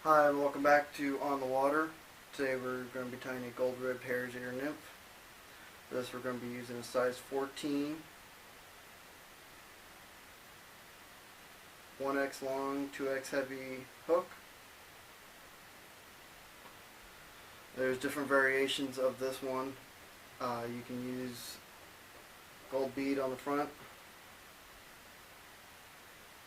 Hi and welcome back to On the Water. Today we're going to be tying a gold-ribbed Hare's ear nymph. For this we're going to be using a size 14, 1x long, 2x heavy hook. There's different variations of this one. You can use gold bead on the front,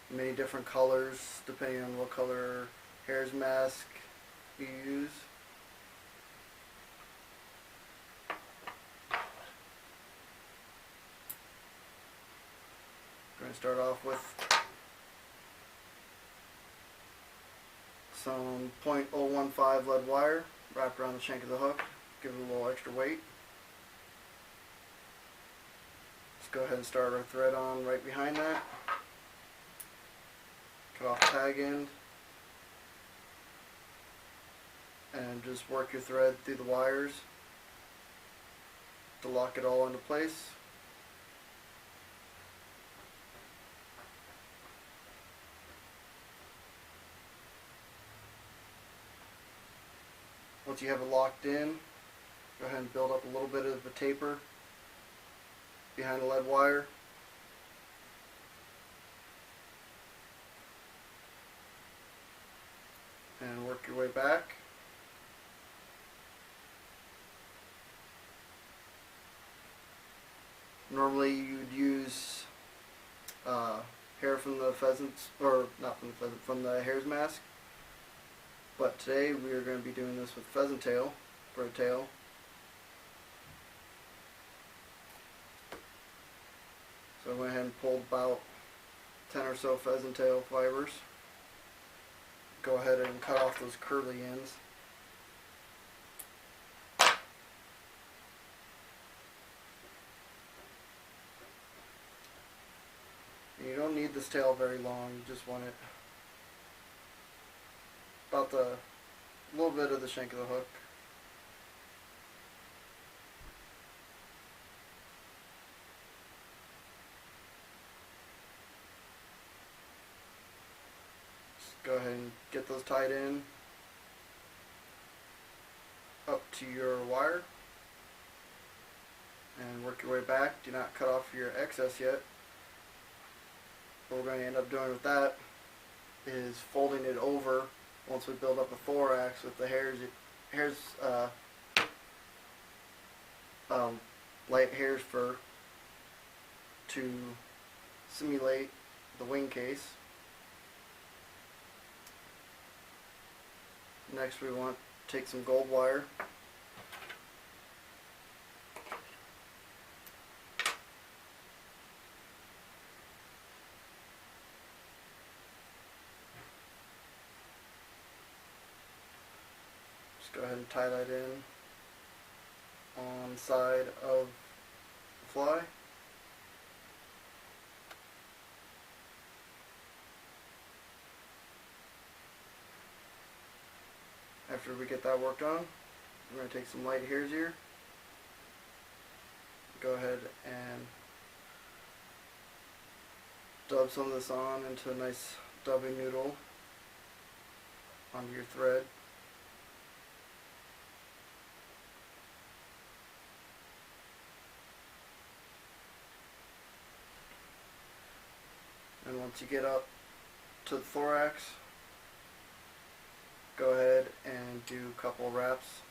many different colors depending on what color Hare's mask you use. We're going to start off with some .015 lead wire wrapped around the shank of the hook, give it a little extra weight. Let's go ahead and start our thread on right behind that. Cut off the tag end and just work your thread through the wires to lock it all into place. Once you have it locked in, go ahead and build up a little bit of a taper behind the lead wire. And work your way back. Normally you'd use hair from the pheasants, or not from the pheasant, from the hare's mask. But today we are going to be doing this with pheasant tail for a tail. So I went ahead and pulled about 10 or so pheasant tail fibers. Go ahead and cut off those curly ends. You don't need this tail very long, you just want it about the little bit of the shank of the hook. Just go ahead and get those tied in up to your wire and work your way back. Do not cut off your excess yet. What we're going to end up doing with that is folding it over once we build up a thorax with the hare's light hare's fur to simulate the wing case. Next we want to take some gold wire. Go ahead and tie that in on the side of the fly. After we get that worked on, we're going to take some light hare's ear. Go ahead and dub some of this on into a nice dubbing noodle onto your thread. And once you get up to the thorax, go ahead and do a couple wraps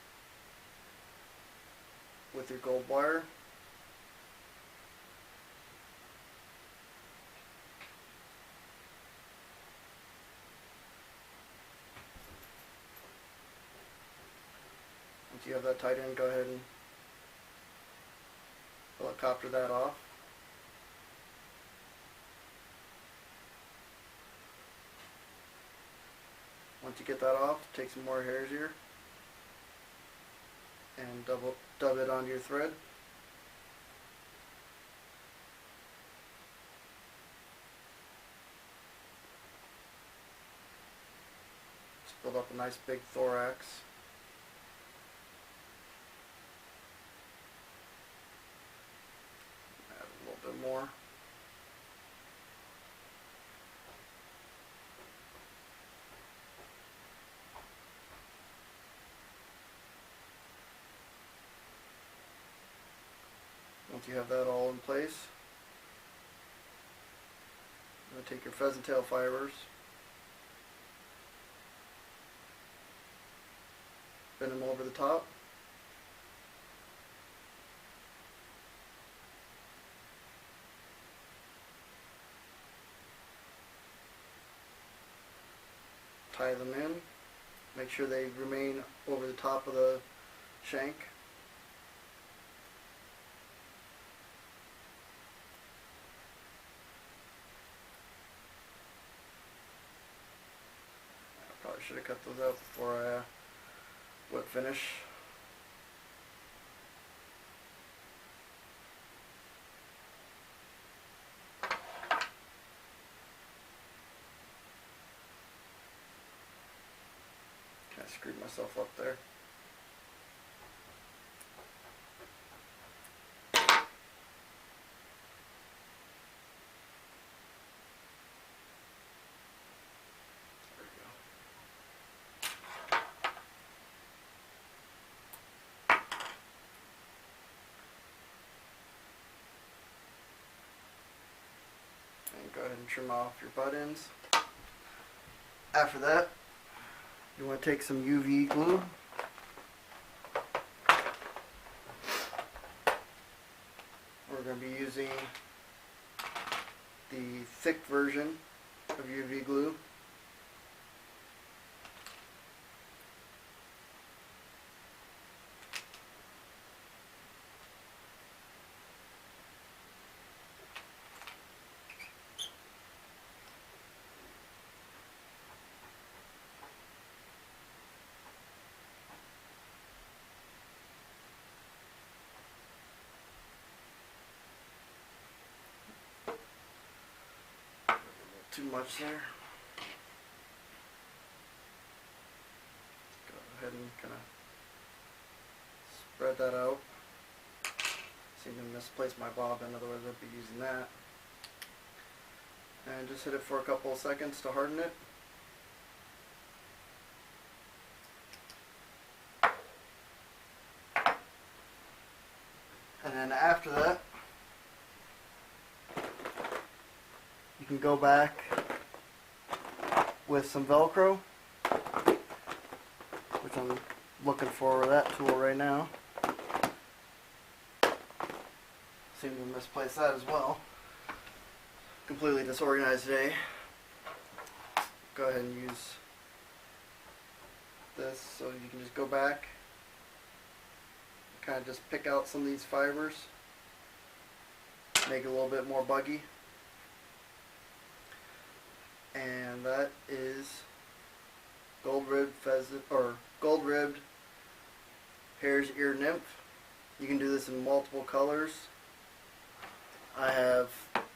with your gold wire. Once you have that tied in, go ahead and helicopter that off. Once you get that off, take some more hare's ear and dub it onto your thread. Just build up a nice big thorax. Add a little bit more. you have that all in place, you're going to take your pheasant tail fibers, bend them over the top, tie them in, make sure they remain over the top of the shank. I probably should have cut those out before I whip finish. I screwed myself up there. There we go. And go ahead and trim off your butt ends. After that, you want to take some UV glue. We're going to be using the thick version of UV glue. Too much there. Go ahead and kind of spread that out. Seem to misplace my bobbin, otherwise I'd be using that. And just hit it for a couple of seconds to harden it. And then after that, you can go back with some Velcro, which I'm looking for that tool right now. Seem to misplace that as well. Completely disorganized today. Go ahead and use this so you can just go back, kind of just pick out some of these fibers, make it a little bit more buggy. And that is gold-ribbed pheasant, or gold-ribbed hare's ear nymph. You can do this in multiple colors. I have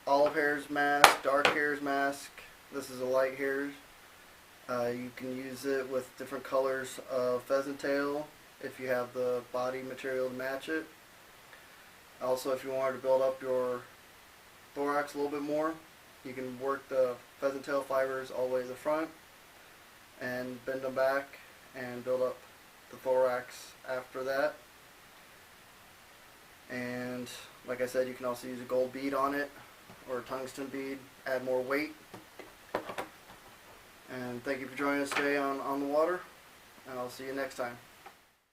olive hare's mask, dark hare's mask. This is a light hare's. You can use it with different colors of pheasant tail if you have the body material to match it. Also, if you wanted to build up your thorax a little bit more, you can work the pheasant tail fibers all the way to the front and bend them back and build up the thorax after that. And like I said, you can also use a gold bead on it or a tungsten bead, add more weight. And thank you for joining us today on the water, and I'll see you next time.